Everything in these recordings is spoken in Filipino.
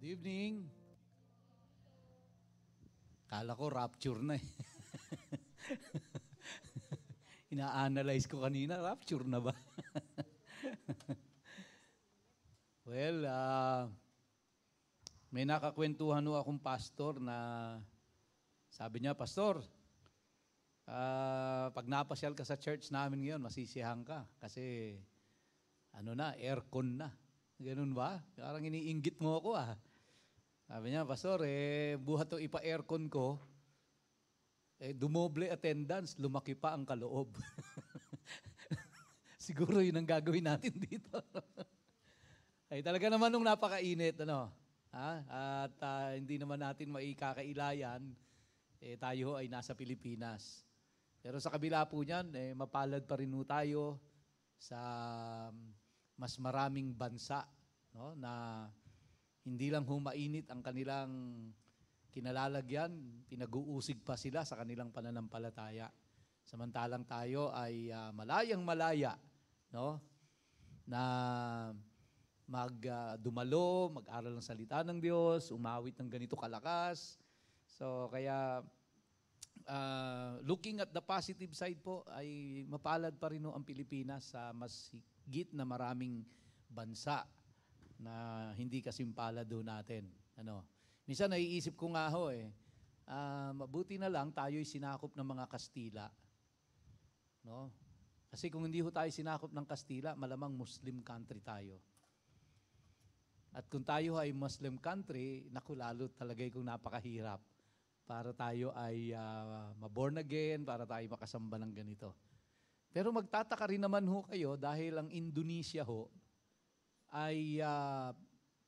Good evening. Kala ko rapture na eh. Ina-analyze ko kanina, rapture na ba? Well, may nakakwentuhan ho akong pastor na sabi niya, Pastor, pag napasyal ka sa church namin ngayon, masisiyahan ka kasi aircon na. Ganun ba? Parang iniinggit mo ako ah. Sabi niya, Pastor, buhat to ipa-aircon ko, dumoble attendance, lumaki pa ang kaloob. Siguro yun ang gagawin natin dito. Ay talaga naman nung napakainit, At hindi naman natin maikakailayan, tayo ay nasa Pilipinas. Pero sa kabila po niyan, mapalad pa rin tayo sa mas maraming bansa, no, na hindi lang humainit ang kanilang kinalalagyan, pinag-uusig pa sila sa kanilang pananampalataya. Samantalang tayo ay malayang-malaya, no, na dumalo, mag-aral ng salita ng Diyos, umawit ng ganito kalakas. So kaya looking at the positive side po, ay mapalad pa rin ang Pilipinas sa mas higit na maraming bansa na hindi kasimpalad doon natin. Minsan naiisip ko nga mabuti na lang tayo'y sinakop ng mga Kastila. No? Kasi kung hindi tayo sinakop ng Kastila, malamang Muslim country tayo. At kung tayo ay Muslim country, naku, lalo talaga kung napakahirap para tayo ay maborn again, para tayo makasamba ng ganito. Pero magtataka rin naman kayo dahil ang Indonesia ay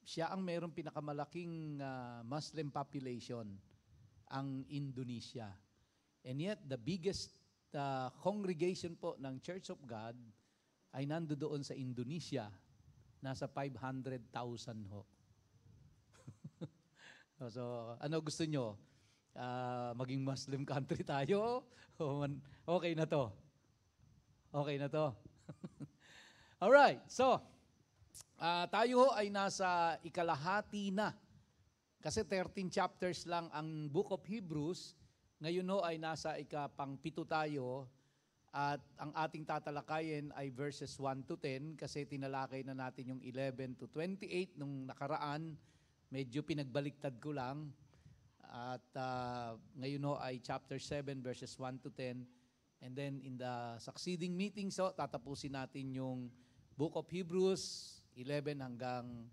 siya ang mayroong pinakamalaking Muslim population, ang Indonesia. And yet, the biggest congregation po ng Church of God ay nandoon sa Indonesia. Nasa 500,000 ho. So, ano gusto nyo? Maging Muslim country tayo? Okay na to. Okay na to. Alright, so, tayo ay nasa ikalahati na. Kasi 13 chapters lang ang Book of Hebrews. Ngayon ay nasa ikapang-7 tayo. At ang ating tatalakayin ay verses 1 to 10 kasi tinalakay na natin yung 11 to 28 nung nakaraan. Medyo pinagbaliktad ko lang. At ngayon ay chapter 7 verses 1 to 10. And then in the succeeding meetings, tatapusin natin yung Book of Hebrews 11 hanggang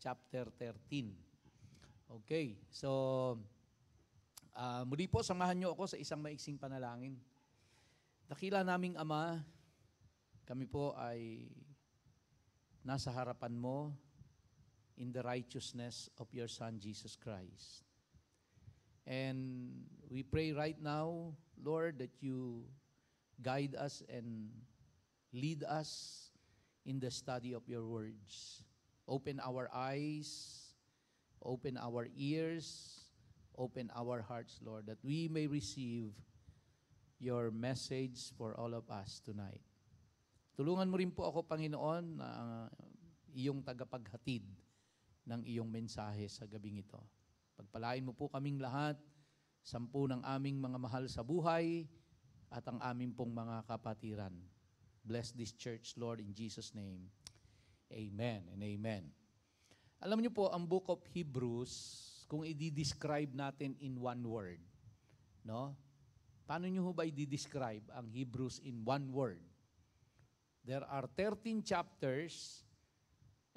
chapter 13. Okay, so muli po samahan niyo ako sa isang maiksing panalangin. Dakila naming Ama, kami po ay nasa harapan mo in the righteousness of your Son, Jesus Christ. And we pray right now, Lord, that you guide us and lead us in the study of your words. Open our eyes, open our ears, open our hearts, Lord, that we may receive your message for all of us tonight. Tulungan mo rin po ako, Panginoon, na iyong tagapaghatid ng iyong mensahe sa gabing ito. Pagpalain mo po kaming lahat, 10 ng aming mga mahal sa buhay at ang aming pong mga kapatiran. Bless this church, Lord, in Jesus' name. Amen and amen. Alam niyo po, ang Book of Hebrews, kung i-describe natin in one word, no? Paano niyo ba i-describe ang Hebrews in one word? There are 13 chapters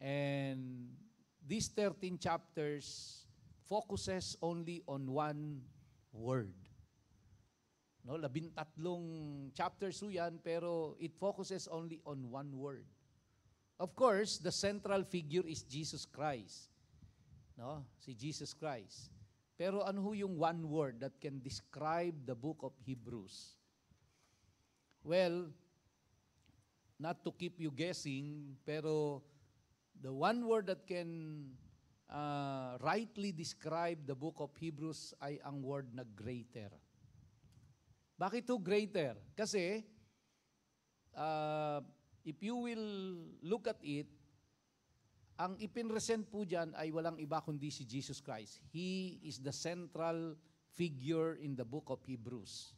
and these 13 chapters focuses only on one word. No, 13 chapters yan, pero it focuses only on one word. Of course, the central figure is Jesus Christ. No, si Jesus Christ. Pero ano yung one word that can describe the book of Hebrews? Well, not to keep you guessing, pero the one word that can rightly describe the book of Hebrews ay ang word na greater. Bakit to greater? Kasi, if you will look at it, ang ipinresent po dyan ay walang iba kundi si Jesus Christ. He is the central figure in the book of Hebrews.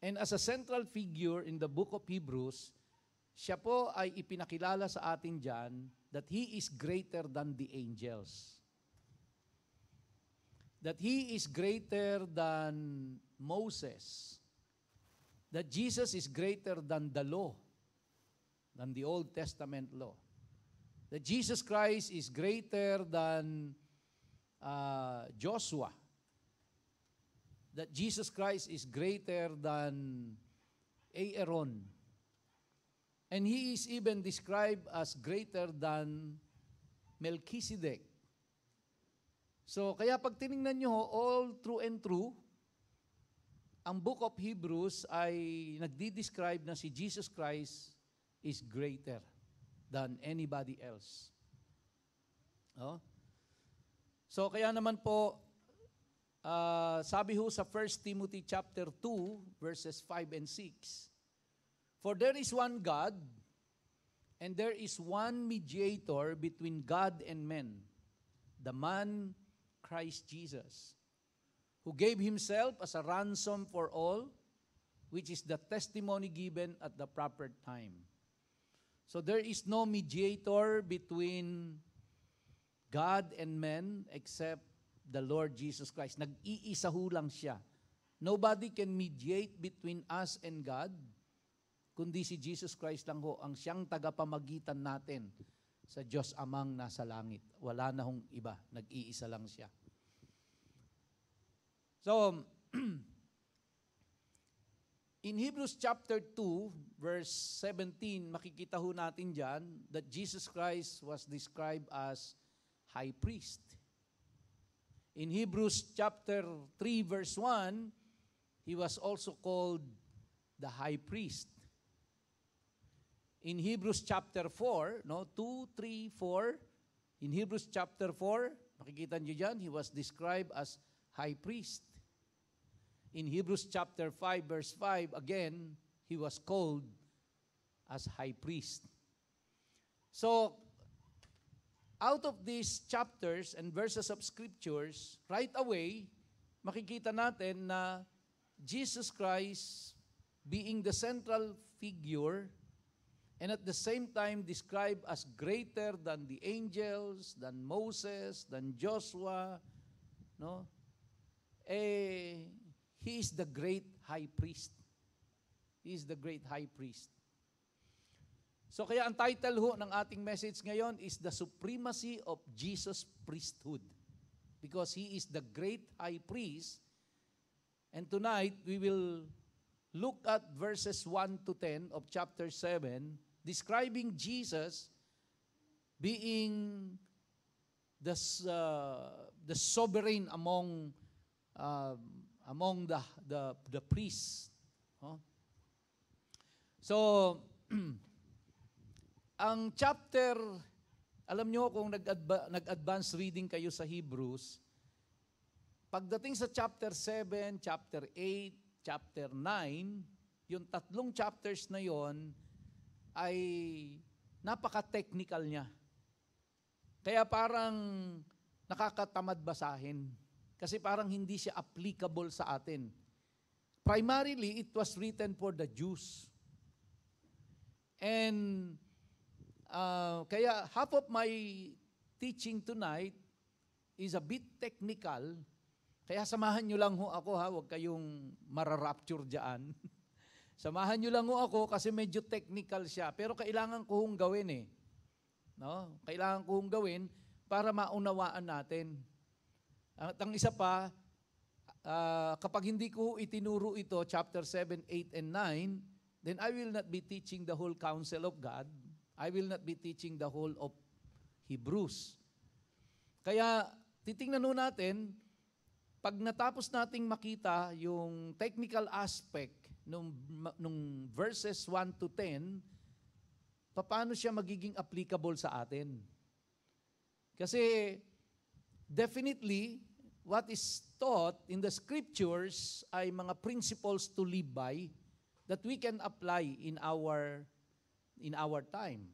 And as a central figure in the book of Hebrews, siya po ay ipinakilala sa atin dyan that He is greater than the angels. That He is greater than Moses. That Jesus is greater than the law, than the Old Testament law. That Jesus Christ is greater than Joshua. That Jesus Christ is greater than Aaron. And He is even described as greater than Melchizedek. So, kaya pag tinignan nyo, all true and true, ang book of Hebrews ay nagdi-describe na si Jesus Christ is greater than anybody else. Oh? So, kaya naman po, sabi ho sa 1 Timothy chapter 2, verses 5 and 6, "For there is one God, and there is one mediator between God and men, the man Christ Jesus, who gave Himself as a ransom for all, which is the testimony given at the proper time." So there is no mediator between God and men except the Lord Jesus Christ. Nag-iisa ho lang siya. Nobody can mediate between us and God, kundi si Jesus Christ lang ho ang siyang tagapamagitan natin sa Diyos Amang nasa langit. Wala na hong iba. Nag-iisa lang siya. So, in Hebrews chapter 2, verse 17, makikita ho natin dyan that Jesus Christ was described as high priest. In Hebrews chapter 3, verse 1, He was also called the high priest. In Hebrews chapter 4, 2, 3, 4, in Hebrews chapter 4, makikita nyo dyan, He was described as high priest. In Hebrews chapter 5, verse 5, again, He was called as high priest. So, out of these chapters and verses of scriptures, right away, makikita natin na Jesus Christ being the central figure and at the same time described as greater than the angels, than Moses, than Joshua, He is the great high priest. He is the great high priest. So kaya ang title ho ng ating message ngayon is The Supremacy of Jesus' Priesthood. Because He is the great high priest. And tonight, we will look at verses 1 to 10 of chapter 7, describing Jesus being the sovereign among the priests. So, ang chapter, alam nyo kung nag-advance reading kayo sa Hebrews, pagdating sa chapter 7, chapter 8, chapter 9, yung tatlong chapters na yon ay napaka-technical niya. Kaya parang nakakatamad basahin. Kasi parang hindi siya applicable sa atin. Primarily, it was written for the Jews. And kaya half of my teaching tonight is a bit technical. Kaya samahan nyo lang ho ako ha, huwag kayong mararapture dyan. Samahan nyo lang ho ako kasi medyo technical siya. Pero kailangan ko hong gawin eh. Kailangan ko hong gawin para maunawaan natin. At ang isa pa, kapag hindi ko itinuro ito, chapter 7, 8, and 9, then I will not be teaching the whole counsel of God. I will not be teaching the whole of Hebrews. Kaya, titingnan nun natin, pag natapos nating makita yung technical aspect nung verses 1 to 10, paano siya magiging applicable sa atin? Kasi, definitely, what is taught in the scriptures ay mga principles to live by that we can apply in our time.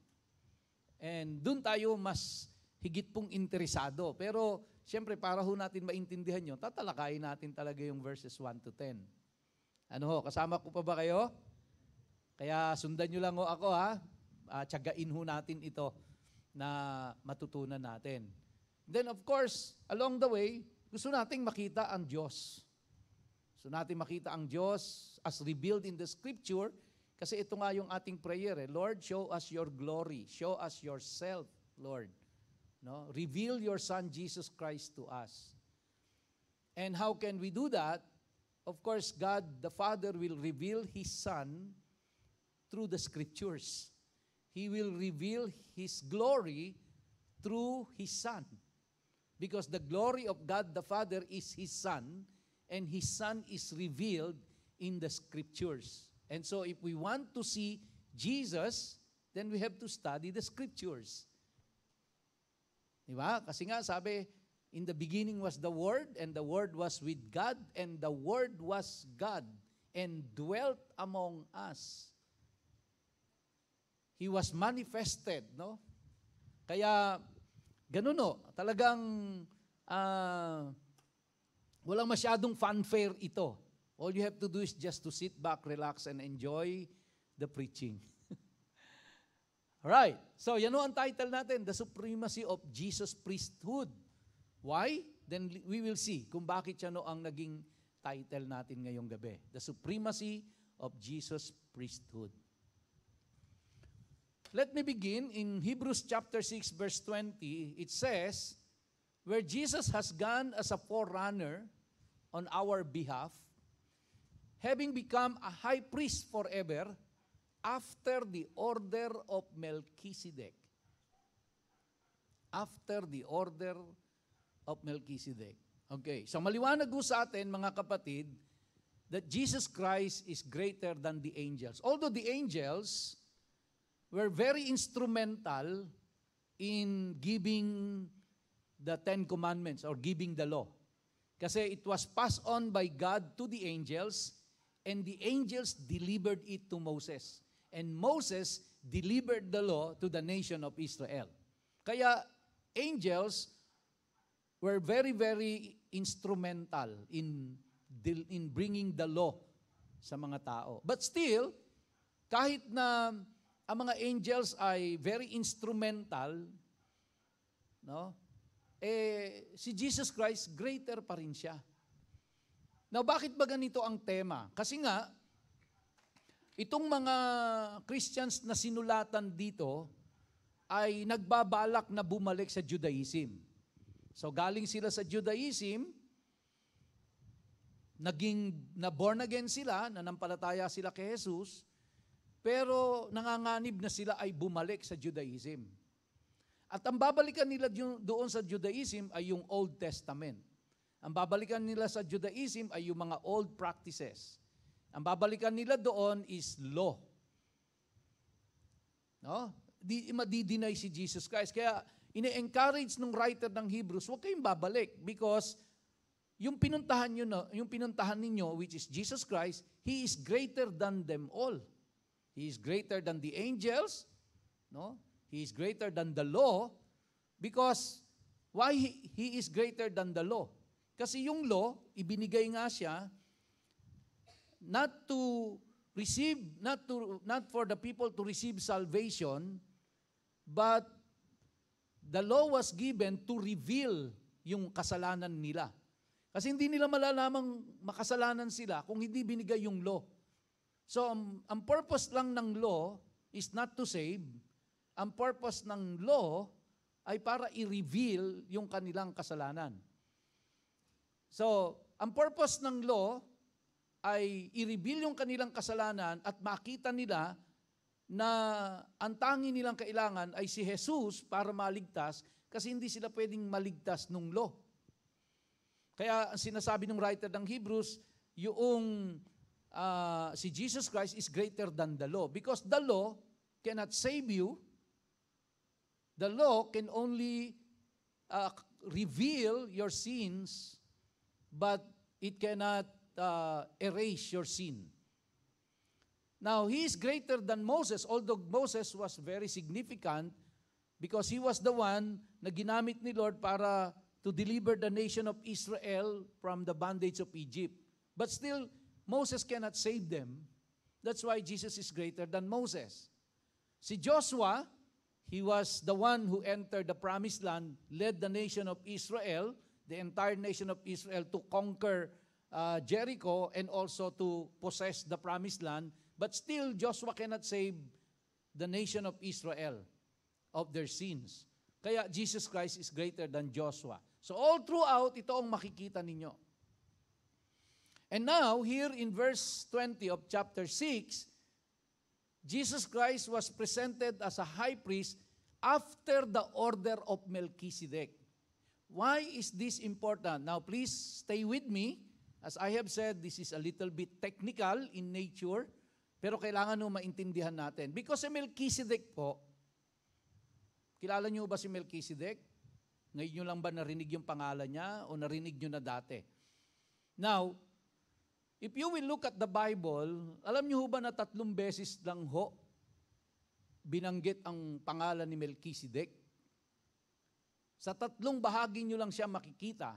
And doon tayo mas higit pong interesado. Pero, siyempre, para ho natin maintindihan yun, tatalakayin natin talaga yung verses 1 to 10. Ano ho, kasama ko pa ba kayo? Kaya sundan nyo lang ho ako ha. Tiyagain ho natin ito na matutunan natin. Then of course, along the way, gusto nating makita ang Diyos. Gusto natin makita ang Diyos as revealed in the Scripture kasi ito nga yung ating prayer. Lord, show us your glory. Show us yourself, Lord. No? Reveal your Son, Jesus Christ, to us. And how can we do that? Of course, God the Father will reveal His Son through the Scriptures. He will reveal His glory through His Son. Because the glory of God the Father is His Son, and His Son is revealed in the Scriptures. And so if we want to see Jesus, then we have to study the Scriptures. Diba? Kasi nga sabi, in the beginning was the Word, and the Word was with God, and the Word was God, and dwelt among us. He was manifested, no? Kaya, ganun no, talagang walang masyadong fanfare ito. All you have to do is just to sit back, relax, and enjoy the preaching. Alright, so yan o ang title natin, The Supremacy of Jesus' Priesthood. Why? Then we will see kung bakit yan o ang naging title natin ngayong gabi. The Supremacy of Jesus' Priesthood. Let me begin in Hebrews chapter 6 verse 20. It says, where Jesus has gone as a forerunner on our behalf, having become a high priest forever, after the order of Melchizedek. After the order of Melchizedek. Okay, so maliwanag po sa atin, mga kapatid, that Jesus Christ is greater than the angels. Although the angels were very instrumental in giving the Ten Commandments or giving the law. Kasi it was passed on by God to the angels, and the angels delivered it to Moses. And Moses delivered the law to the nation of Israel. Kaya angels were very, very instrumental in bringing the law sa mga tao. But still, kahit na ang mga angels ay very instrumental, no? Si Jesus Christ, greater pa rin siya. Now, bakit ba ganito ang tema? Kasi nga, itong mga Christians na sinulatan dito ay nagbabalak na bumalik sa Judaism. So, galing sila sa Judaism, na born again sila, nanampalataya sila kay Jesus, pero nanganganib na sila ay bumalik sa Judaism. At ang babalikan nila doon sa Judaism ay yung Old Testament. Ang babalikan nila sa Judaism ay yung mga old practices. Ang babalikan nila doon is law. No? Madi-deny si Jesus Christ. Kaya ine-encourage ng writer ng Hebrews, huwag kayong babalik because yung pinuntahan ninyo, which is Jesus Christ, He is greater than them all. He is greater than the angels, no? He is greater than the law because why he is greater than the law? Kasi yung law, ibinigay nga siya not for the people to receive salvation, but the law was given to reveal yung kasalanan nila. Kasi hindi nila malalamang makasalanan sila kung hindi binigay yung law. So, ang purpose lang ng law is not to save. Ang purpose ng law ay para i-reveal yung kanilang kasalanan. So, ang purpose ng law ay i-reveal yung kanilang kasalanan at makita nila na ang tangi nilang kailangan ay si Jesus para maligtas kasi hindi sila pwedeng maligtas nung law. Kaya ang sinasabi ng writer ng Hebrews, yung si Jesus Christ is greater than the law because the law cannot save you. The law can only reveal your sins, but it cannot erase your sin. Now, He is greater than Moses, although Moses was very significant because he was the one na ginamit ni Lord para to deliver the nation of Israel from the bondage of Egypt. But still, Moses cannot save them. That's why Jesus is greater than Moses. Si Joshua, he was the one who entered the promised land, led the nation of Israel, the entire nation of Israel, to conquer Jericho and also to possess the promised land. But still, Joshua cannot save the nation of Israel of their sins. Kaya Jesus Christ is greater than Joshua. So all throughout, ito ang makikita ninyo. And now, here in verse 20 of chapter 6, Jesus Christ was presented as a high priest after the order of Melchizedek. Why is this important? Now, please stay with me. As I have said, this is a little bit technical in nature, pero kailangan nyo maintindihan natin. Because si Melchizedek po, kilala nyo ba si Melchizedek? Ngayon nyo lang ba narinig yung pangalan niya o narinig nyo na dati? Now, if you will look at the Bible, alam nyo ba na 3 beses lang binanggit ang pangalan ni Melchizedek? Sa 3 bahagi nyo lang siya makikita.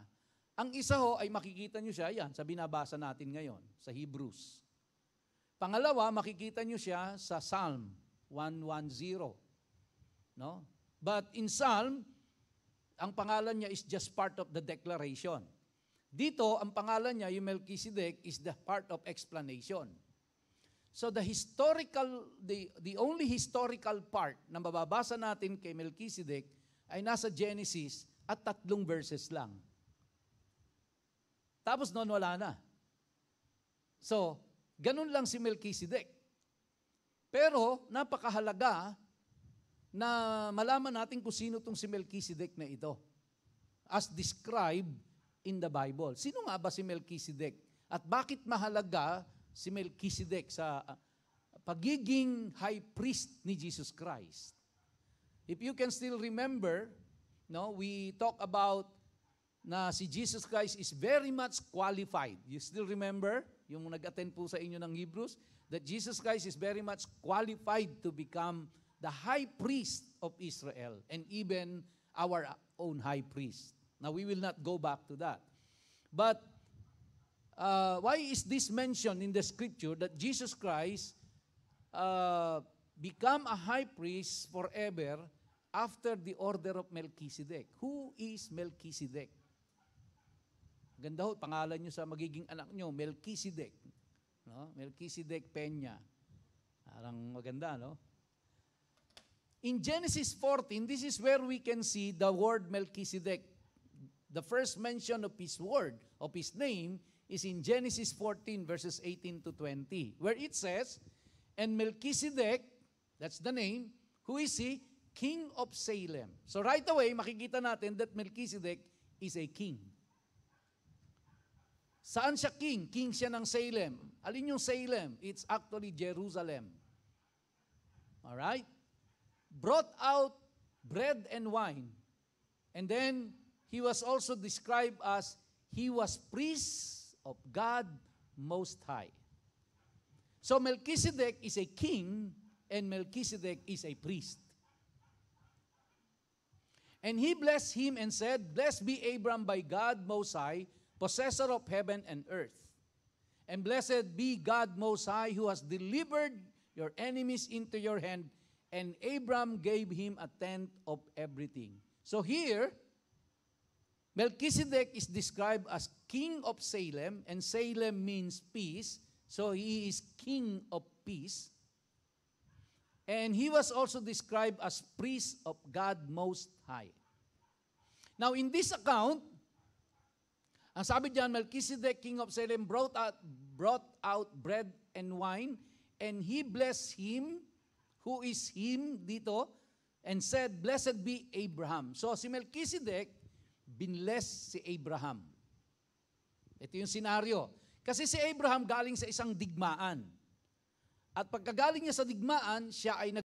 Ang isa ay makikita nyo siya, yan, sa binabasa natin ngayon, sa Hebrews. Pangalawa, makikita nyo siya sa Psalm 110. No? But in Psalm, ang pangalan niya is just part of the declaration. Dito, ang pangalan niya, yung Melchizedek, is the part of explanation. So the only historical part na mababasa natin kay Melchizedek ay nasa Genesis at 3 verses lang. Tapos noon wala na. So, ganun lang si Melchizedek. Pero, napakahalaga na malaman natin kung sino itong si Melchizedek na ito. As described in the Bible. Sino nga ba si Melchizedek? At bakit mahalaga si Melchizedek sa pagiging high priest ni Jesus Christ? If you can still remember, no, we talk about na si Jesus Christ is very much qualified. You still remember, yung nag-attend po sa inyo ng Hebrews, that Jesus Christ is very much qualified to become the high priest of Israel and even our own high priest. Now, we will not go back to that. But why is this mentioned in the scripture that Jesus Christ become a high priest forever after the order of Melchizedek? Who is Melchizedek? Ganda ho, pangalan nyo sa magiging anak nyo, Melchizedek. No? Melchizedek Peña. Parang maganda, no? In Genesis 14, this is where we can see the word Melchizedek. The first mention of his word, of his name, is in Genesis 14, verses 18 to 20, where it says, and Melchizedek, that's the name, who is he? King of Salem. So right away, makikita natin that Melchizedek is a king. Saan siya king? King siya ng Salem. Alin yung Salem? It's actually Jerusalem. Alright? Brought out bread and wine. And then, he was also described as, he was priest of God Most High. So Melchizedek is a king, and Melchizedek is a priest. And he blessed him and said, blessed be Abram by God Most High, possessor of heaven and earth. And blessed be God Most High, who has delivered your enemies into your hand. And Abram gave him a tenth of everything. So here, Melchizedek is described as king of Salem, and Salem means peace. So he is king of peace. And he was also described as priest of God Most High. Now in this account, ang sabi diyan, Melchizedek, king of Salem, brought out bread and wine, and he blessed him, who is him dito, and said, blessed be Abraham. So si Melchizedek, binless si Abraham. Ito yung senaryo. Kasi si Abraham galing sa isang digmaan. At pagkagaling niya sa digmaan, siya ay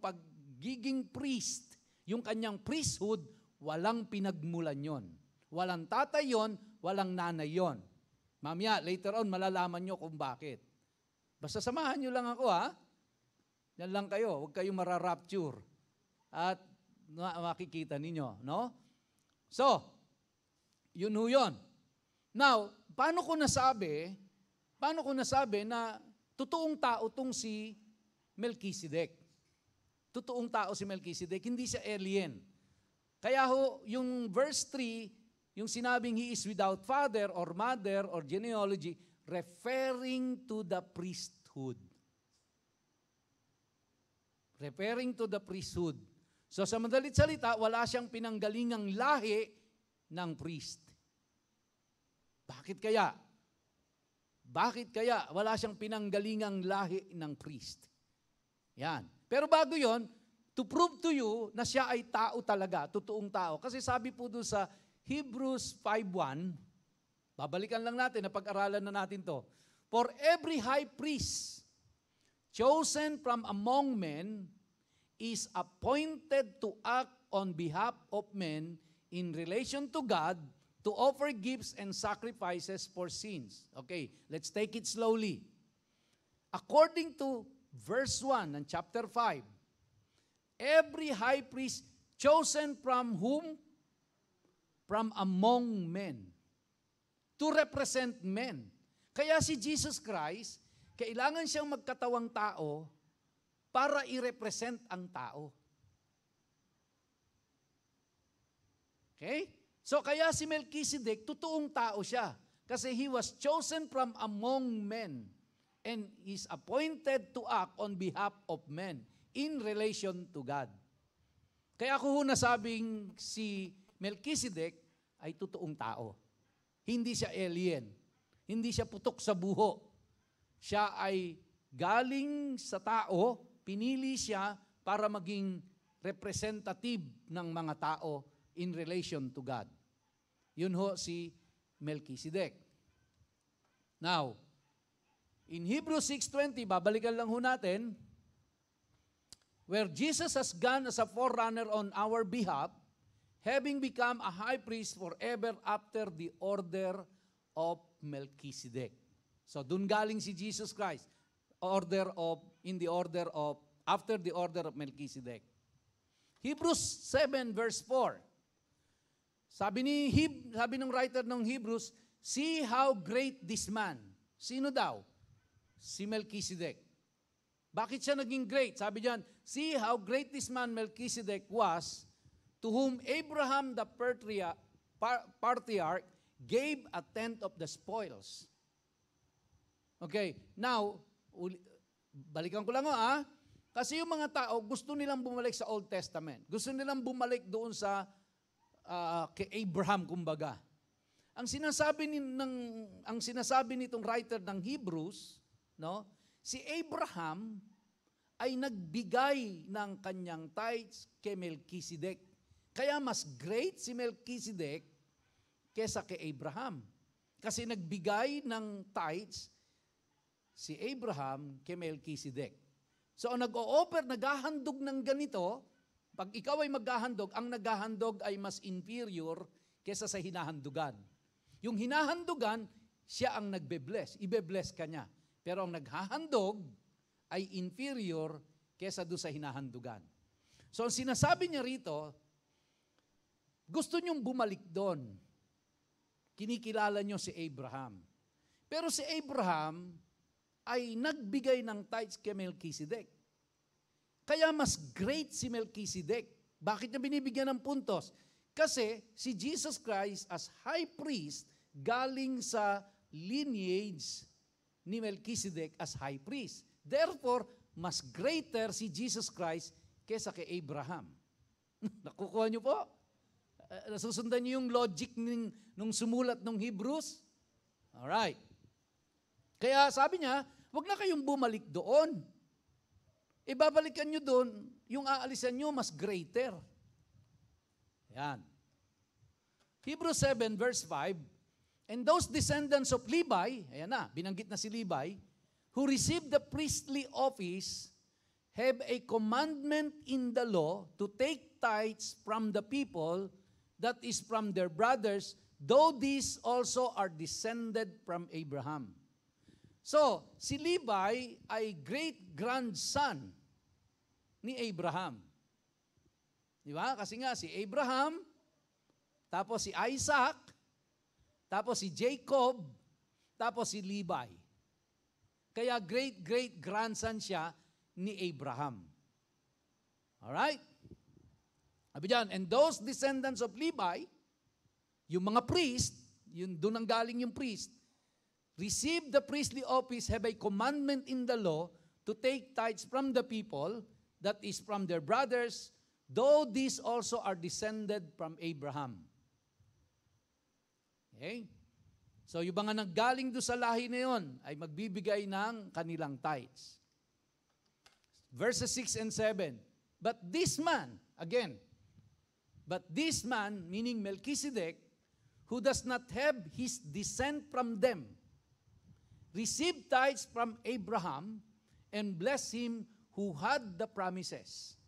pagiging priest, yung kanyang priesthood, walang pinagmulan yon. Walang tatay yon, walang nanay yon. Mamaya, later on, malalaman nyo kung bakit. Basta samahan nyo lang ako, ha? Yan lang kayo, huwag kayong mararapture. At makikita ninyo, no? So, yun ho yun. Now, paano ko nasabi na totoong tao tong si Melchizedek? Totoong tao si Melchizedek, hindi siya alien. Kaya ho, yung verse 3, yung sinabing he is without father or mother or genealogy, referring to the priesthood. Referring to the priesthood. So sa madalit salita, wala siyang pinanggalingang lahi ng priest. Bakit kaya? Bakit kaya wala siyang pinanggalingang lahi ng priest? Yan. Pero bago yon, to prove to you na siya ay tao talaga, totoong tao. Kasi sabi po doon sa Hebrews 5:1, babalikan lang natin, napag-aralan na natin to. For every high priest chosen from among men is appointed to act on behalf of men in relation to God to offer gifts and sacrifices for sins. Okay, let's take it slowly. According to verse 1 ng chapter 5, every high priest chosen from whom? From among men. To represent men. Kaya si Jesus Christ, kailangan siyang magkatawang tao para i-represent ang tao. Okay? So kaya si Melchizedek, totoong tao siya. Kasi he was chosen from among men and is appointed to act on behalf of men in relation to God. Kaya ako nasabing si Melchizedek ay totoong tao. Hindi siya alien. Hindi siya putok sa buho. Siya ay galing sa tao, pinili siya para maging representative ng mga tao in relation to God. Yun ho si Melchizedek. Now, in Hebrews 6:20, babalikan lang ho natin, where Jesus has gone as a forerunner on our behalf, having become a high priest forever after the order of Melchizedek. So, dun galing si Jesus Christ, after the order of Melchizedek. Hebrews 7 verse 4. Sabi ng writer ng Hebrews, see how great this man. Sino daw? Si Melchizedek. Bakit siya naging great? Sabi diyan, see how great this man Melchizedek was, to whom Abraham the patriarch gave a tenth of the spoils. Okay, now, balikan ko lang kasi yung mga tao, gusto nilang bumalik sa Old Testament. Gusto nilang bumalik doon sa kay Abraham, kumbaga. Ang sinasabi nitong writer ng Hebrews, no, si Abraham ay nagbigay ng kanyang tithes kay Melchizedek. Kaya mas great si Melchizedek kesa kay Abraham. Kasi nagbigay ng tithes si Abraham kay Melchizedek. So nag-o-offer, naghahandog ng ganito, pag ikaw ay maghahandog, ang naghahandog ay mas inferior kesa sa hinahandugan. Yung hinahandugan, siya ang nagbe-bless. Ibe-bless ka niya. Pero ang naghahandog ay inferior kesa doon sa hinahandugan. So ang sinasabi niya rito, gusto niyong bumalik doon. Kinikilala niyo si Abraham. Pero si Abraham ay nagbigay ng tithes kay Melchizedek. Kaya mas great si Melchizedek. Bakit niya binibigyan ng puntos? Kasi si Jesus Christ as high priest galing sa lineage ni Melchizedek as high priest. Therefore, mas greater si Jesus Christ kesa kay Abraham. Nakukuha niyo po? Nasusundan niyo yung logic nung sumulat ng Hebrews? Alright. Kaya sabi niya, wag na kayong bumalik doon. Ibabalikan niyo doon, yung aalisan niyo mas greater. Yan. Hebrews 7 verse 5, and those descendants of Levi, ayan na, binanggit na si Levi, who received the priestly office, have a commandment in the law to take tithes from the people, that is from their brothers, though these also are descended from Abraham. So, si Levi ay great-grandson ni Abraham. Di ba? Kasi nga, si Abraham, tapos si Isaac, tapos si Jacob, tapos si Levi. Kaya great-great-grandson siya ni Abraham. Alright? Sabi dyan, and those descendants of Levi, yung mga priest, yun doon ang galing yung priest, receive the priestly office, have a commandment in the law to take tithes from the people, that is from their brothers, though these also are descended from Abraham. Okay? So yung mga naggaling doon sa lahi na yun, ay magbibigay ng kanilang tithes. Verses 6 and 7. But this man, again, but this man, meaning Melchizedek, who does not have his descent from them, received tithes from Abraham and blessed him who had the promises.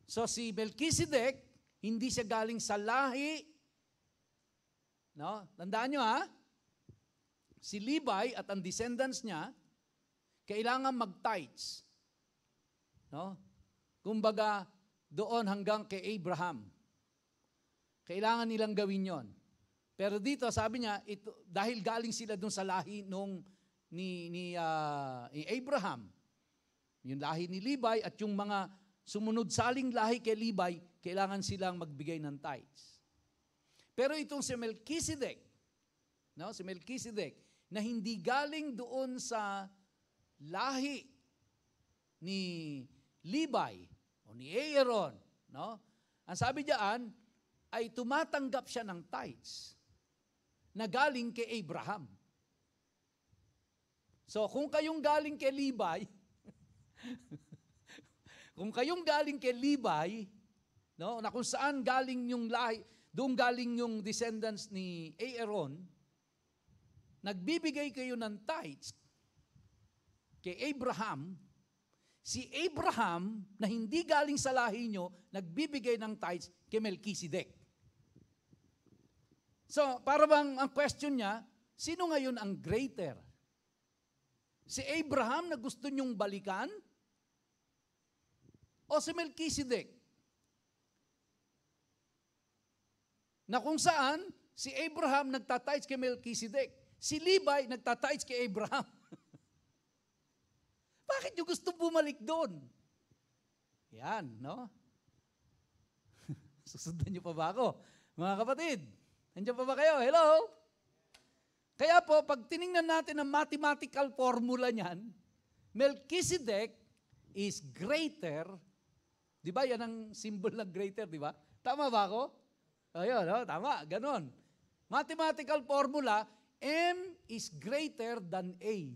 So si Melchizedek, hindi siya galing sa lahi. No? Tandaan nyo ha? Si Levi at ang descendants niya, kailangan mag-tithes. No? Kumbaga, doon hanggang kay Abraham. Kailangan nilang gawin yon. Pero dito, sabi niya, ito, dahil galing sila doon sa lahi ni Abraham, yung lahi ni Levi at yung mga sumunod saling lahi kay Levi, kailangan silang magbigay ng tithes. Pero itong si Melchizedek, no, si Melchizedek, na hindi galing doon sa lahi ni Levi o ni Aaron, no? Ang sabi diyan ay tumatanggap siya ng tithes na galing kay Abraham. So kung kayong galing kay Levi, kung kayong galing kay Levi, no, na kung saan galing yung lahi, doon galing yung descendants ni Aaron, nagbibigay kayo ng tithes kay Abraham, si Abraham, na hindi galing sa lahi nyo, nagbibigay ng tithes kay Melchizedek. So, para bang ang question niya, sino ngayon ang greater? Si Abraham na gusto nyong balikan? O si Melchizedek? Na kung saan, si Abraham nagtatides kay Melchizedek. Si Levi nagtatides kay Abraham. Bakit nyo gusto bumalik doon? Yan, no? Susundan nyo pa ba ako? Mga kapatid, nandiyan pa ba kayo? Hello? Kaya po, pag tiningnan natin ang mathematical formula niyan, Melchizedek is greater. Di ba? Yan ang symbol ng greater, di ba? Tama ba ako? Ayun, no? Tama, ganon. Mathematical formula, M is greater than A.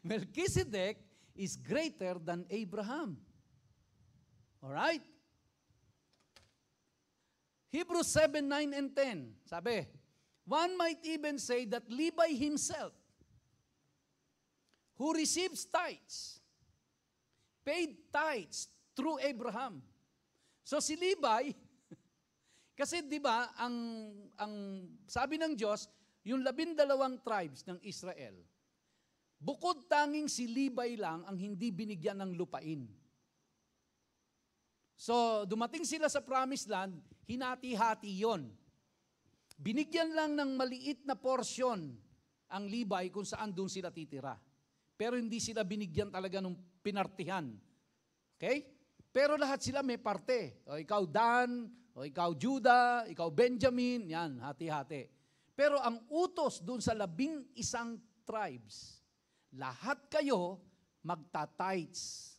Melchizedek is greater than Abraham. Alright? Hebrews 7, 9, and 10. Sabi, one might even say that Levi himself, who receives tithes, paid tithes through Abraham. So si Levi, kasi di ba, ang sabi ng Diyos, yung 12 tribes ng Israel, bukod tanging si Levi lang ang hindi binigyan ng lupain. So, dumating sila sa promised land, hinati-hati yon. Binigyan lang ng maliit na porsyon ang Levi kung saan doon sila titira. Pero hindi sila binigyan talaga ng pinartihan. Okay? Pero lahat sila may parte. O ikaw Dan, o ikaw Judah, ikaw Benjamin, yan, hati-hati. Pero ang utos doon sa 11 tribes, lahat kayo magta-tithes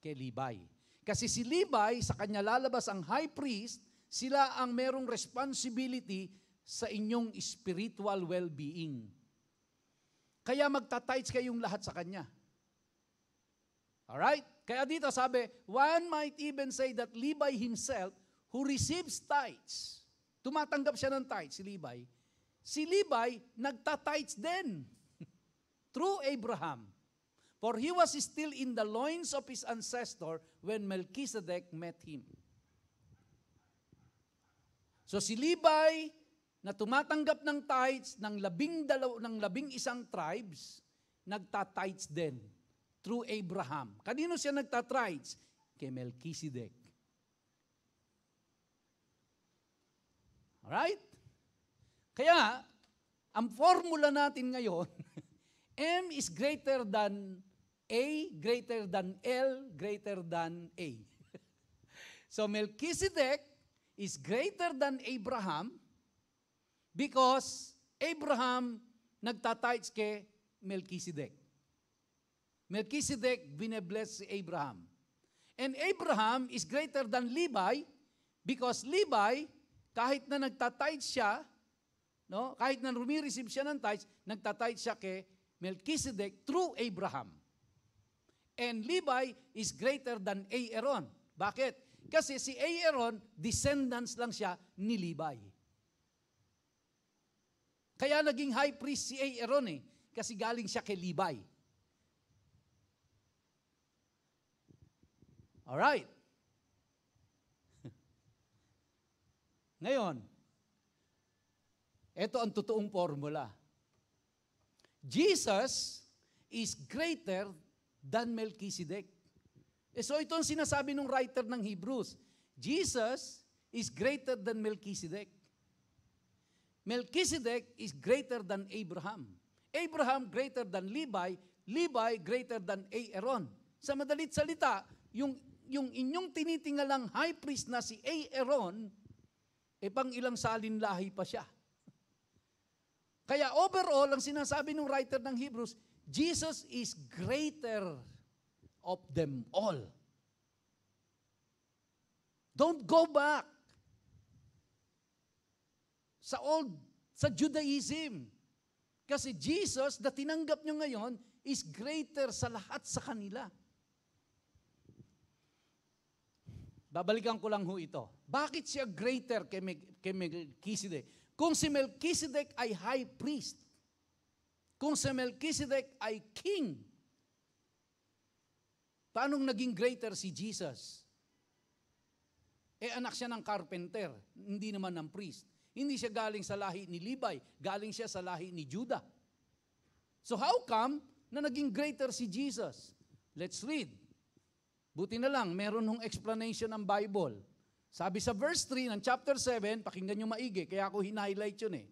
kay Levi. Kasi si Levi, sa kanya lalabas ang high priest, sila ang merong responsibility sa inyong spiritual well-being. Kaya magta-tithes kayong lahat sa kanya. Alright? Kaya dito sabi, one might even say that Levi himself, who receives tithes, tumatanggap siya ng tithes, si Levi, nagta-tithes din through Abraham. For he was still in the loins of his ancestor when Melchizedek met him. So si Levi, na tumatanggap ng tithes ng 11 tribes, nagta-tithes din through Abraham. Kanino siya nagta-tithes? Kay Melchizedek. Alright? Kaya, ang formula natin ngayon, M is greater than A, greater than L, greater than A. So Melchizedek is greater than Abraham because Abraham nagtatites kay Melchizedek. Melchizedek binebless si Abraham. And Abraham is greater than Levi because Levi, kahit na nagtatites siya, no, kahit na rumireceive siya ng tithes, nagtatites siya kay Melchizedek through Abraham. And Levi is greater than Aaron. Bakit? Kasi si Aaron, descendants lang siya ni Levi. Kaya naging high priest si Aaron kasi galing siya kay Levi. Alright. Ngayon, ito ang totoong formula. Jesus is greater than Melchizedek. So ito ang sinasabi ng writer ng Hebrews. Jesus is greater than Melchizedek. Melchizedek is greater than Abraham. Abraham greater than Levi. Levi greater than Aaron. Sa madalit salita, yung inyong tinitingalang high priest na si Aaron, pang ilang salin lahi pa siya. Kaya overall, ang sinasabi ng writer ng Hebrews, Jesus is greater of them all. Don't go back sa Judaism. Kasi Jesus na tinanggap nyo ngayon is greater sa lahat sa kanila. Babalikan ko lang ho ito. Bakit siya greater kay Melchizedek? Kung si Melchizedek ay high priest, kung si Melchizedek ay king, paanong naging greater si Jesus? Anak siya ng carpenter, hindi naman ng priest. Hindi siya galing sa lahi ni Levi, galing siya sa lahi ni Judah. So how come na naging greater si Jesus? Let's read. Buti na lang, meron hong explanation ng Bible. Sabi sa verse 3 ng chapter 7, pakinggan nyo maigi, kaya ako hinighlight yun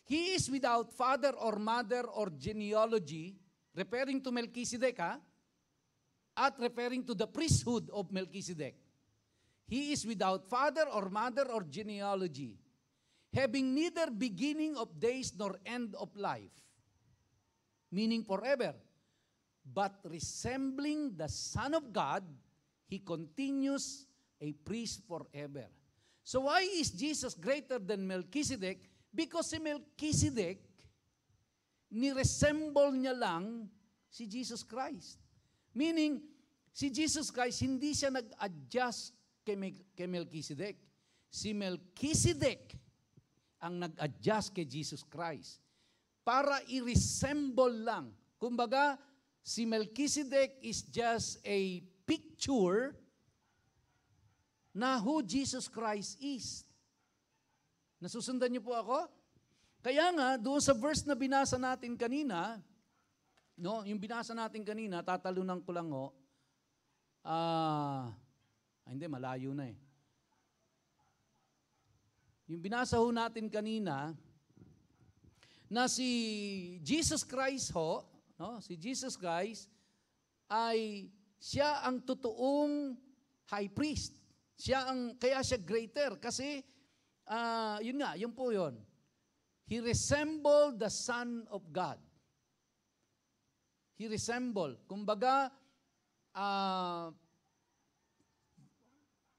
He is without father or mother or genealogy, referring to Melchizedek at referring to the priesthood of Melchizedek. He is without father or mother or genealogy, having neither beginning of days nor end of life, meaning forever, but resembling the Son of God, He continues a priest forever. So why is Jesus greater than Melchizedek? Because si Melchizedek, ni-resemble niya lang si Jesus Christ. Meaning, si Jesus Christ, hindi siya nag-adjust kay Melchizedek. Si Melchizedek ang nag-adjust kay Jesus Christ para i-resemble lang. Kumbaga, si Melchizedek is just a picture na who Jesus Christ is. Nasusundan niyo po ako? Kaya nga, doon sa verse na binasa natin kanina, no, yung binasa natin kanina, tatalunan ko lang hindi, malayo na Yung binasa ho natin kanina, na si Jesus Christ si Jesus Christ ay siya ang totoong high priest. Kaya siya greater kasi yun po yun. He resembled the Son of God. He resembled. Kumbaga,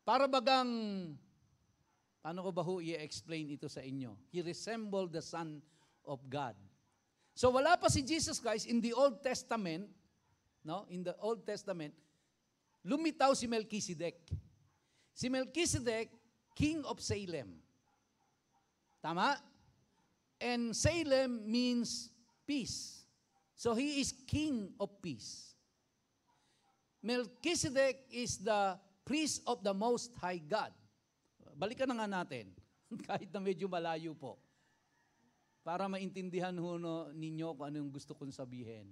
para bagang, paano ko ba i-explain ito sa inyo? He resembled the Son of God. So wala pa si Jesus Christ in the Old Testament, in the Old Testament, lumitaw si Melchizedek. Si Melchizedek, king of Salem. Tama? And Salem means peace. So he is King of peace. Melchizedek is the priest of the Most High God. Balikan na nga natin, kahit na medyo malayo po, para maintindihan ninyo kung ano yung gusto kong sabihin.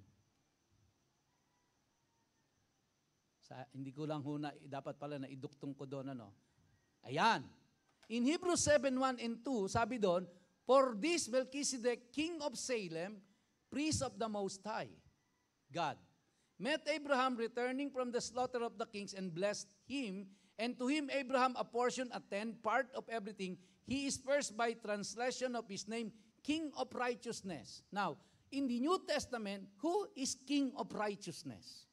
Hindi ko lang dapat pala na iduktong ko doon. Ayan. In Hebrews 7:1 and 2, sabi doon, for this Melchizedek, king of Salem, priest of the Most High God, met Abraham returning from the slaughter of the kings and blessed him, and to him Abraham apportioned a tenth part of everything. He is first by translation of his name, King of Righteousness. Now, in the New Testament, who is King of Righteousness?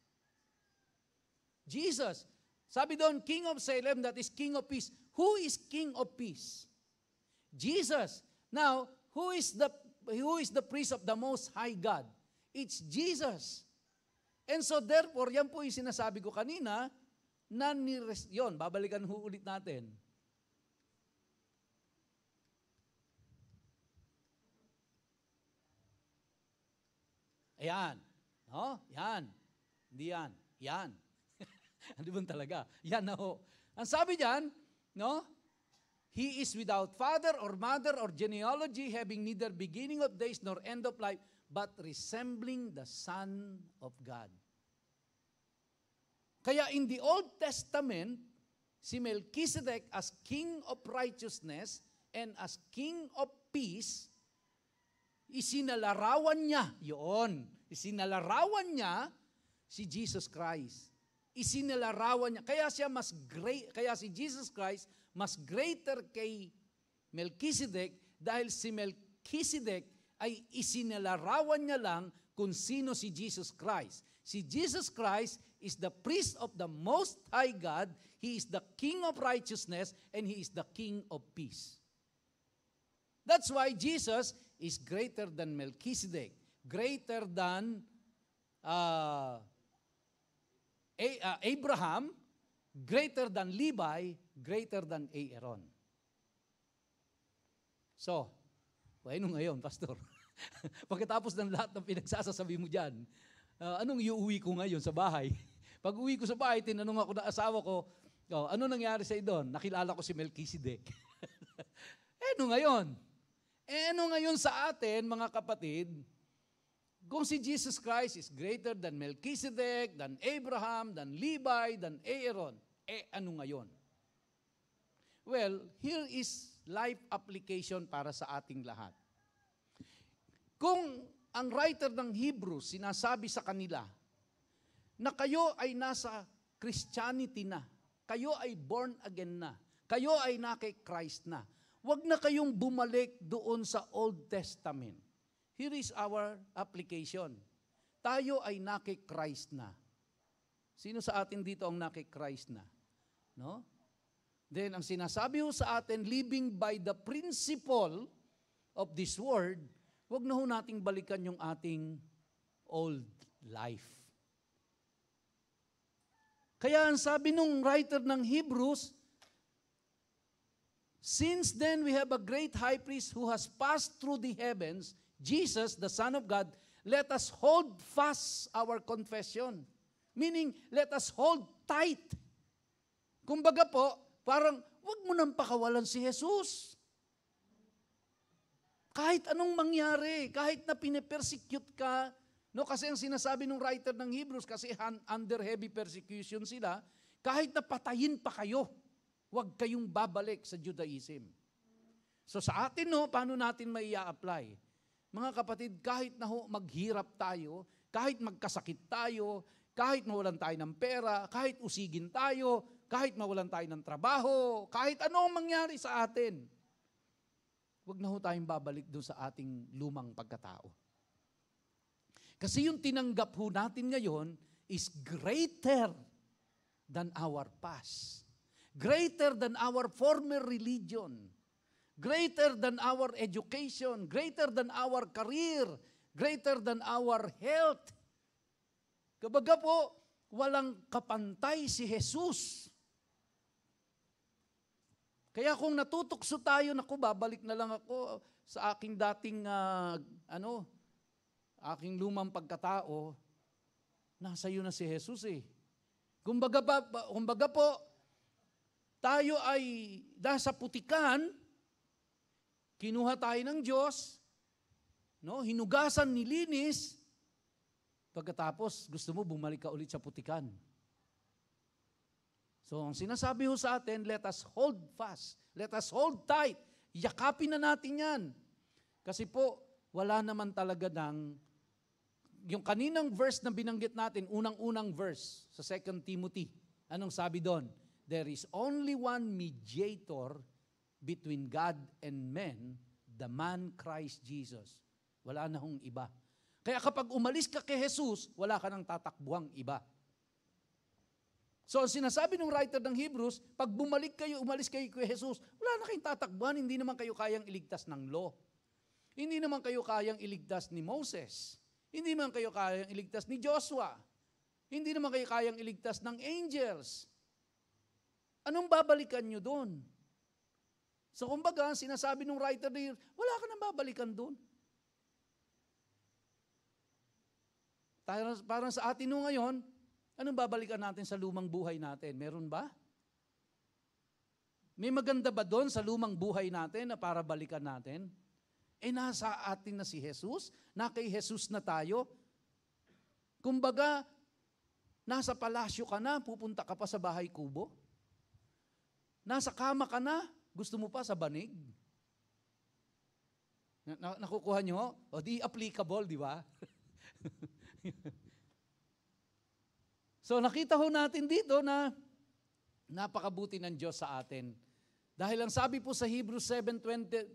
Jesus. Sabi doon, King of Salem, that is King of Peace. Who is King of Peace? Jesus. Now, who is the priest of the Most High God? It's Jesus. And so therefore, yan po yung sinasabi ko kanina, yun, babalikan ulit natin. Ayan. No? Yan. Hindi yan. Yan. Ano ba talaga? Yan na ho. Ang sabi diyan, no? He is without father or mother or genealogy, having neither beginning of days nor end of life, but resembling the Son of God. Kaya in the Old Testament, si Melchizedek as King of Righteousness and as King of Peace, isinalarawan niya, isinalarawan niya si Jesus Christ. Isinalarawan niya. Kaya si Jesus Christ mas greater kay Melchizedek dahil si Melchizedek ay isinalarawan niya lang kung sino si Jesus Christ. Si Jesus Christ is the priest of the Most High God. He is the King of Righteousness and He is the King of Peace. That's why Jesus is greater than Melchizedek, greater than Abraham, greater than Levi, greater than Aaron. So, ano ngayon, Pastor? Pagkatapos ng lahat ng pinagsasasabi mo dyan, anong iuwi ko ngayon sa bahay? Pag uwi ko sa bahay, tinanong ako ng asawa ko, ano nangyari sa doon? Nakilala ko si Melchizedek. Ano ngayon? Ano ngayon sa atin, mga kapatid, kung si Jesus Christ is greater than Melchizedek, than Abraham, than Levi, than Aaron, ano ngayon? Well, here is life application para sa ating lahat. Kung ang writer ng Hebrews sinasabi sa kanila na kayo ay nasa Christianity na, kayo ay born again na, kayo ay na kay Christ na, huwag na kayong bumalik doon sa Old Testament. Here is our application. Tayo ay na kay Christ na. Sino sa atin dito ang na kay Christ na? No? Then, ang sinasabi ho sa atin, living by the principle of this word, huwag na ho nating balikan yung ating old life. Kaya ang sabi nung writer ng Hebrews, since then we have a great high priest who has passed through the heavens, Jesus, the Son of God, let us hold fast our confession. Meaning, let us hold tight. Kumbaga po, parang, wag mo nang pakawalan si Jesus. Kahit anong mangyari, kahit na pinipersecute ka, no, kasi ang sinasabi ng writer ng Hebrews, kasi under heavy persecution sila, kahit na patayin pa kayo, huwag kayong babalik sa Judaism. So sa atin, no, paano natin may i-apply? Mga kapatid, kahit na maghirap tayo, kahit magkasakit tayo, kahit mawalan tayo ng pera, kahit usigin tayo, kahit mawalan tayo ng trabaho, kahit ano ang mangyari sa atin, huwag na tayong babalik doon sa ating lumang pagkatao. Kasi yung tinanggap natin ngayon is greater than our past. Greater than our former religion. Greater than our education. Greater than our career. Greater than our health. Kabaga po, walang kapantay si Jesus. Kaya kung natutokso tayo, naku, babalik na lang ako sa aking dating, aking lumang pagkatao, nasa iyo na si Jesus eh. Kumbaga po, tayo ay nasa putikan, kinuha tayo ng Diyos, no? Hinugasan, nilinis, pagkatapos gusto mo bumalik ka ulit sa putikan. So, ang sinasabi ho sa atin, let us hold fast, let us hold tight, yakapin na natin yan. Kasi po, wala naman talaga yung kaninang verse na binanggit natin, unang-unang verse sa 2 Timothy, anong sabi doon? There is only one mediator between God and men, the man Christ Jesus. Wala na hong iba. Kaya kapag umalis ka kay Jesus, wala ka nang tatakbuhang iba. So, ang sinasabi ng writer ng Hebrews, pag umalis kayo kay Jesus, wala na kayong tatakbuhan, hindi naman kayo kayang iligtas ng law. Hindi naman kayo kayang iligtas ni Moses. Hindi naman kayo kayang iligtas ni Joshua. Hindi naman kayo kayang iligtas ng angels. Anong babalikan nyo doon? So, kumbaga, sinasabi ng writer na wala ka nang babalikan doon. Parang sa atin ngayon, anong babalikan natin sa lumang buhay natin? Meron ba? May maganda ba doon sa lumang buhay natin na para balikan natin? Nasa atin na si Jesus, na kay Jesus na tayo. Kumbaga, nasa palasyo ka na, pupunta ka pa sa bahay kubo. Nasa kama ka na, gusto mo pa sa banig. Nakukuha nyo? O di applicable, di ba? So nakita ho natin dito na napakabuti ng Diyos sa atin. Dahil ang sabi po sa Hebrews 7:25,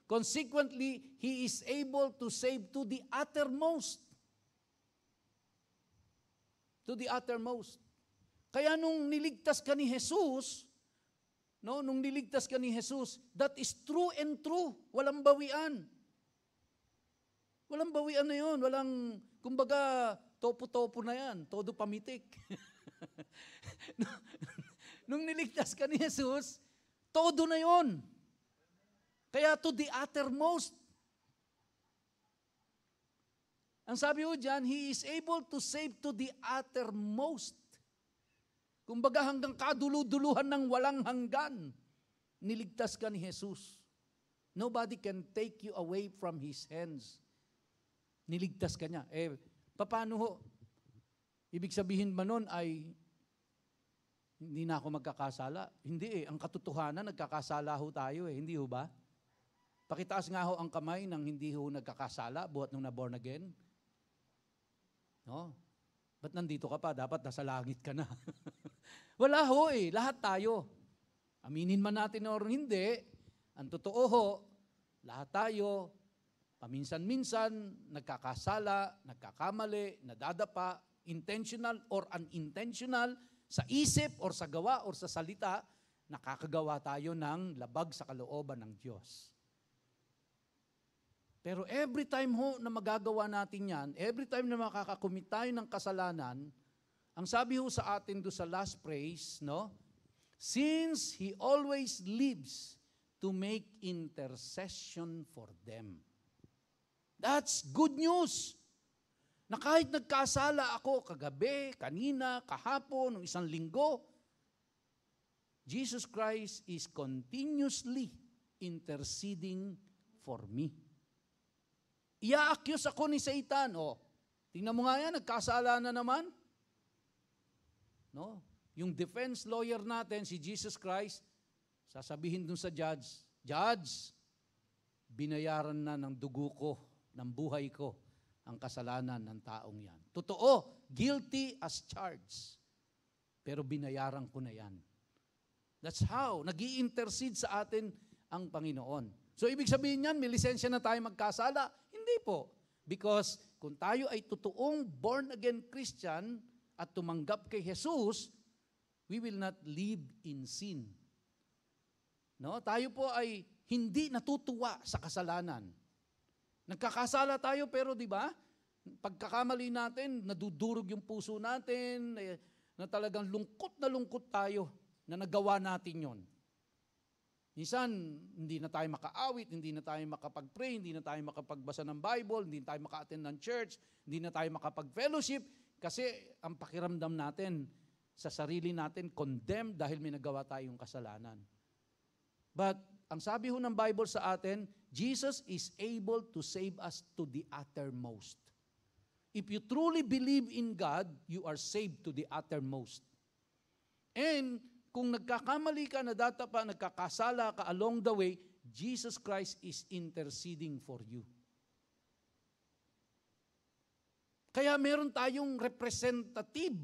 consequently, He is able to save to the uttermost. To the uttermost. Kaya nung niligtas ka ni Jesus, nung niligtas ka ni Jesus, that is true and true. Walang bawian. Walang bawian na yun. Walang, kumbaga, topo-topo na yan. Todo pamitik. Nung niligtas ka ni Jesus, todo na yun. Kaya to the uttermost. Ang sabi ho dyan, He is able to save to the uttermost. Kumbaga hanggang kaduluduluhan ng walang hanggan, niligtas ka ni Jesus. Nobody can take you away from His hands. Niligtas ka niya. Paano ho? Ibig sabihin ba nun ay hindi na ako magkakasala? Hindi Ang katotohanan, nagkakasala ho tayo Hindi ho ba? Pakitaas nga ho ang kamay ng hindi ho nagkakasala buhat nung na-born again. No? Ba't nandito ka pa? Dapat nasa langit ka na. Wala ho Lahat tayo. Aminin man natin o hindi, ang totoo ho, lahat tayo, paminsan-minsan, nagkakasala, nagkakamali, nadadapa, intentional or unintentional, sa isip or sa gawa or sa salita, nakakagawa tayo ng labag sa kalooban ng Diyos. Pero every time ho na magagawa natin yan, every time na makakakumit tayo ng kasalanan, ang sabi ho sa atin do sa last praise, since He always lives to make intercession for them. That's good news. Na kahit nagkasala ako kagabi, kanina, kahapon, ng isang linggo, Jesus Christ is continuously interceding for me. Ia-accuse ako ni Satan. Tingnan mo nga yan, nagkasala na naman. Yung defense lawyer natin, si Jesus Christ, sasabihin dun sa judge, Judge, binayaran na ng dugo ko, ng buhay ko, ang kasalanan ng taong yan. Totoo, guilty as charged. Pero binayaran ko na yan. That's how, nag-i-intercede sa atin ang Panginoon. So, ibig sabihin yan, may lisensya na tayo magkasala? Hindi po. Because kung tayo ay totoong born-again Christian at tumanggap kay Jesus, we will not live in sin. Tayo po ay hindi natutuwa sa kasalanan. Nagkakasala tayo pero di ba? Pagkakamali natin, nadudurog yung puso natin, na talagang lungkot na lungkot tayo na nagawa natin yon. Minsan, hindi na tayo makaawit, hindi na tayo makapag-pray, hindi na tayo makapagbasa ng Bible, hindi na tayo maka-attend ng church, hindi na tayo makapag-fellowship, kasi ang pakiramdam natin sa sarili natin, condemned dahil may nagawa tayong kasalanan. But, ang sabi ho ng Bible sa atin, Jesus is able to save us to the uttermost. If you truly believe in God, you are saved to the uttermost. And, kung nagkakamali ka, nadatapa, nagkakasala ka along the way, Jesus Christ is interceding for you. Kaya meron tayong representative,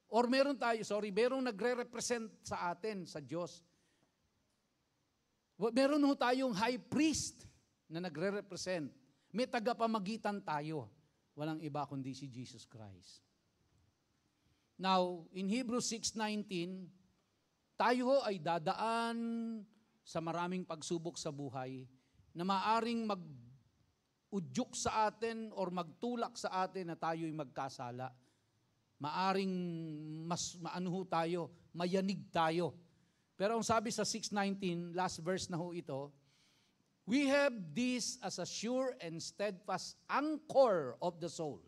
or merong nagre-represent sa atin, sa Diyos. Meron ho tayong high priest na nagre-represent. May tagapamagitan tayo. Walang iba kundi si Jesus Christ. Now, in Hebrews 6:19, tayo ho ay dadaan sa maraming pagsubok sa buhay na maaring mag-udyok sa atin or magtulak sa atin na tayo'y magkasala. Maaring mayanig tayo. Pero ang sabi sa 6:19, last verse na ho ito, we have this as a sure and steadfast anchor of the soul,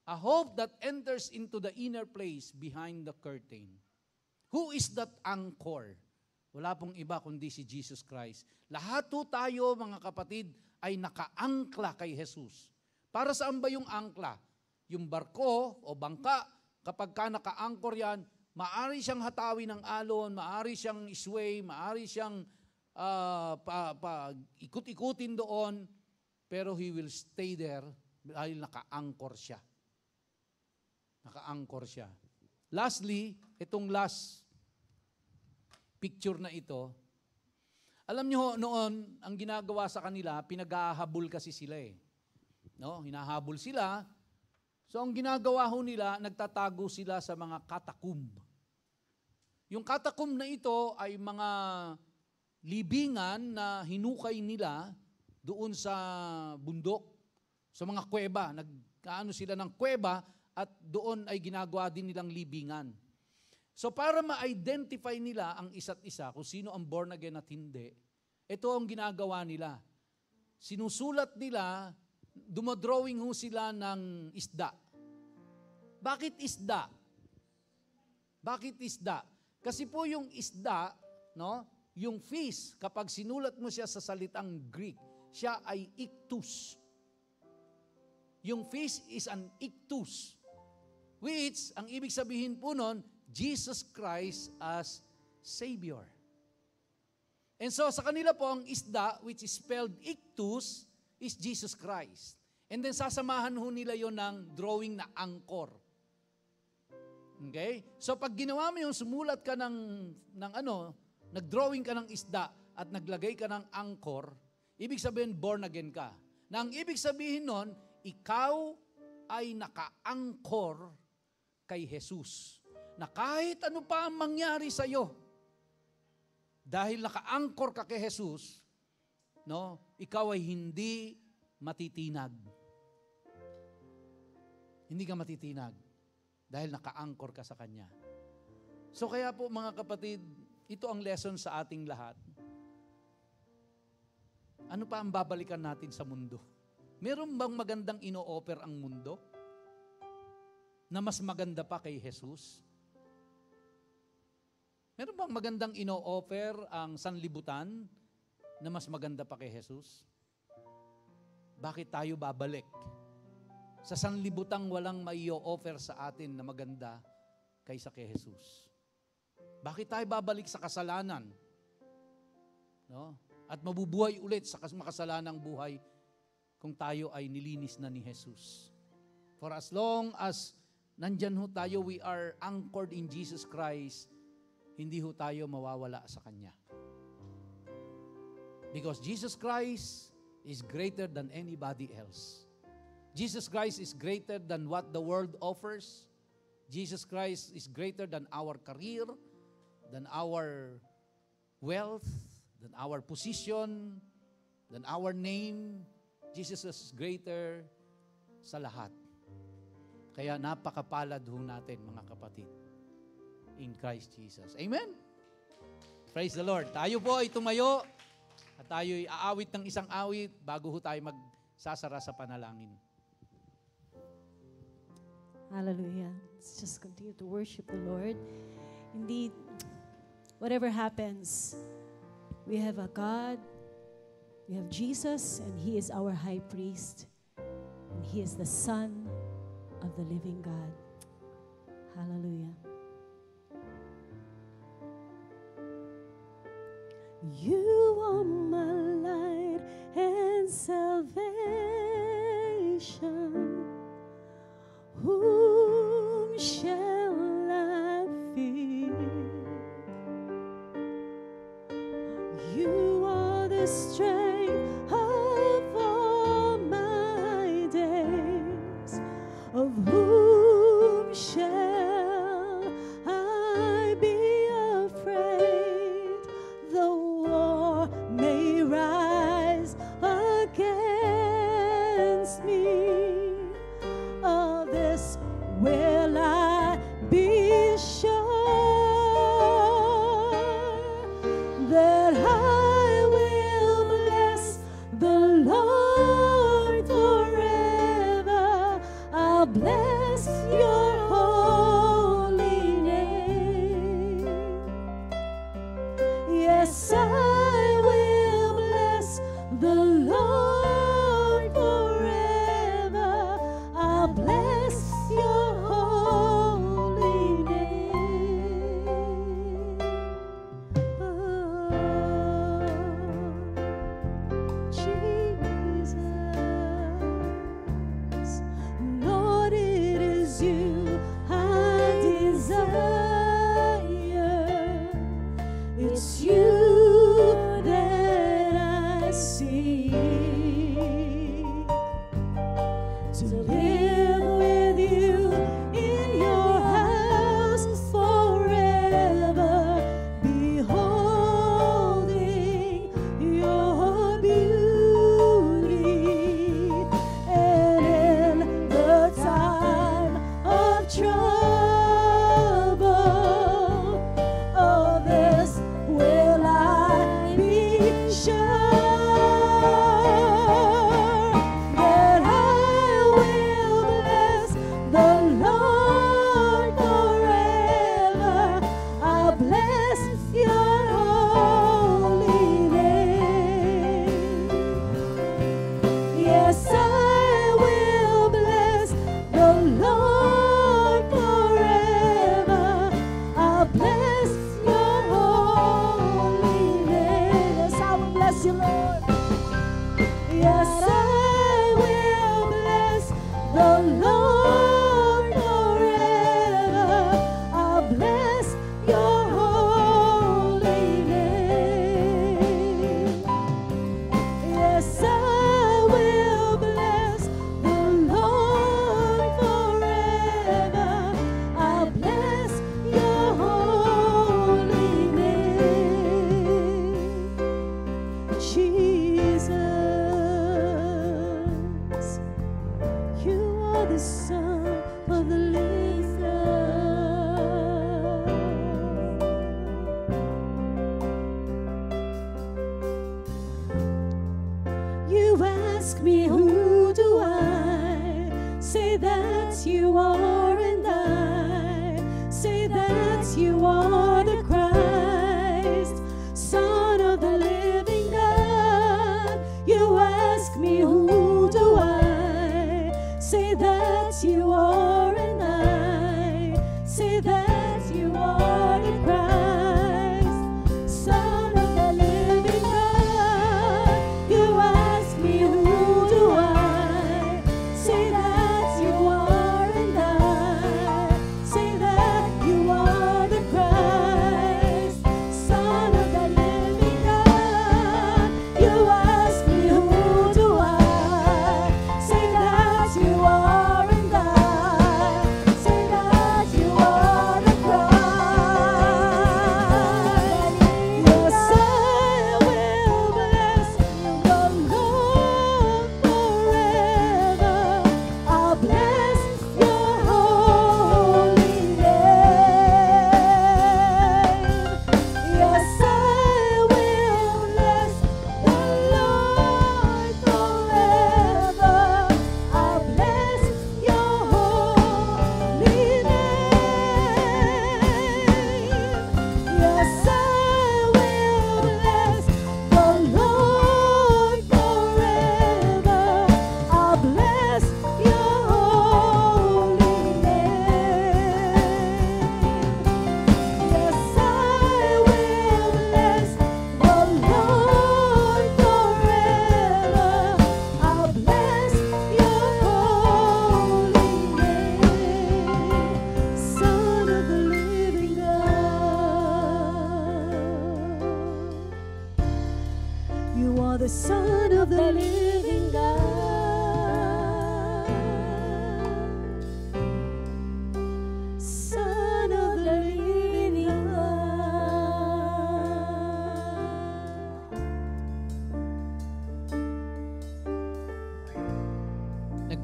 a hope that enters into the inner place behind the curtain. Who is that anchor? Wala pong iba kundi si Jesus Christ. Lahat po tayo, mga kapatid, ay nakaangkla kay Jesus. Para saan ba yung angkla? Yung barko o bangka, kapag ka naka-anchor yan, maari siyang hatawin ng alon, maari siyang isway, maari siyang ikut-ikutin doon, pero he will stay there dahil naka-anchor siya. Naka-anchor siya. Lastly, itong last picture na ito, alam niyo noon, ang ginagawa sa kanila, pinaghahabol kasi sila eh. No? Hinahabol sila. So ang ginagawa ho nila, nagtatago sila sa mga catacomb. Yung catacomb na ito ay mga libingan na hinukay nila doon sa bundok, sa mga kuweba. Nagkaano sila ng kuweba at doon ay ginagawa din nilang libingan. So para ma-identify nila ang isa't isa, kung sino ang born again at hindi, ito ang ginagawa nila. Sinusulat nila, dumadrawing ho sila ng isda. Bakit isda? Bakit isda? Kasi po yung isda, no, yung fish, kapag sinulat mo siya sa salitang Greek, siya ay ichthus. Yung fish is an ichthus, which, ang ibig sabihin po nun, Jesus Christ as Savior. And so sa kanila po ang isda, which is spelled ichthus, is Jesus Christ. And then sasamahan ho nila yon ng drawing na angkor. Okay? So pag ginawa mo yung sumulat ka nag-drawing ka ng isda at naglagay ka ng angkor, ibig sabihin born again ka. Na ang ibig sabihin nun, ikaw ay naka-angkor kay Jesus. Na kahit ano pa ang mangyari sa iyo, dahil naka-angkor ka kay Jesus, no, ikaw ay hindi matitinag. Hindi ka matitinag dahil naka-angkor ka sa Kanya. So kaya po mga kapatid, ito ang lesson sa ating lahat. Ano pa ang babalikan natin sa mundo? Meron bang magandang ino-offer ang mundo na mas maganda pa kay Jesus? Meron bang magandang ino-offer ang sanlibutan na mas maganda pa kay Jesus? Bakit tayo babalik? Sa sanlibutang walang mai-offer sa atin na maganda kaysa kay Jesus. Bakit tayo babalik sa kasalanan? No? At mabubuhay ulit sa makasalanang buhay kung tayo ay nilinis na ni Jesus. For as long as nandyan ho tayo, we are anchored in Jesus Christ, hindi ho tayo mawawala sa Kanya. Because Jesus Christ is greater than anybody else. Jesus Christ is greater than what the world offers. Jesus Christ is greater than our career, than our wealth, than our position, than our name. Jesus is greater sa lahat. Kaya napakapalad ho natin, mga kapatid, in Christ Jesus. Amen? Praise the Lord. Tayo po ay tumayo at tayo ay aawit ng isang awit bago ho tayo magsasara sa panalangin. Hallelujah. Let's just continue to worship the Lord. Indeed, whatever happens, we have a God, we have Jesus, and He is our high priest, and He is the Son of the living God. Hallelujah. You are my light and salvation. Whom shall I fear? You are the strength of all my days. Of whom shall I be afraid? The war may rise against me. Of this will I be sure, that I will bless the Lord forever. I'll bless your holy name. Yes, I will bless the Lord forever. I'll bless your holy name. Oh, Jesus, Lord, it is you I desire. It's you that I seek, to live with you in your house forever, beholding your beauty. And in the time of trouble, of this will I be sure, that I will bless the Lord forever. I'll bless your holy name. Yes, I will bless the Lord forever. I'll bless your holy name. Yes, I will bless you, Lord. Yes, I will bless the Lord forever. I'll bless your holy name. Yes, I will bless the Lord forever. I'll bless your holy name. Jesus, you are the Son of the living God. You ask me, who do I say that you are, and I say that you are the Christ, Son of the living God. You ask me, who do I say that you are, and I say that you are the Christ, Son of the living God. You ask me, who do I say that you are, and I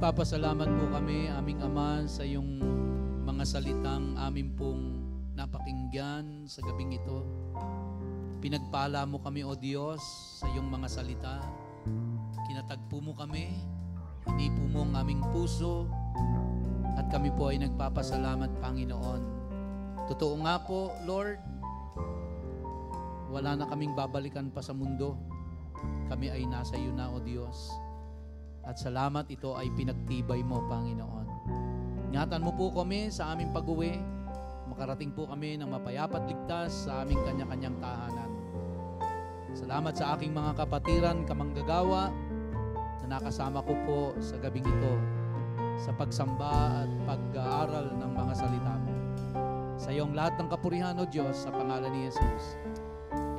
nagpapasalamat po kami, aming Ama, sa iyong mga salitang amin pong napakinggan sa gabing ito. Pinagpala mo kami, O Diyos, sa iyong mga salita. Kinatagpo mo kami, hinipo mo ang aming puso, at kami po ay nagpapasalamat, Panginoon. Totoo nga po, Lord, wala na kaming babalikan pa sa mundo. Kami ay nasa iyo na, O Diyos. At salamat, ito ay pinagtibay mo, Panginoon. Ingatan mo po kami sa aming pag-uwi. Makarating po kami ng mapayapat ligtas sa aming kanya-kanyang tahanan. Salamat sa aking mga kapatiran, kamanggagawa, na nakasama ko po sa gabing ito sa pagsamba at pag-aaral ng mga salita mo. Sa iyong lahat ng kapurihan, O Diyos, sa pangalan ni Jesus.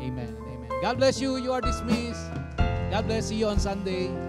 Amen and amen. God bless you. You are dismissed. God bless you on Sunday.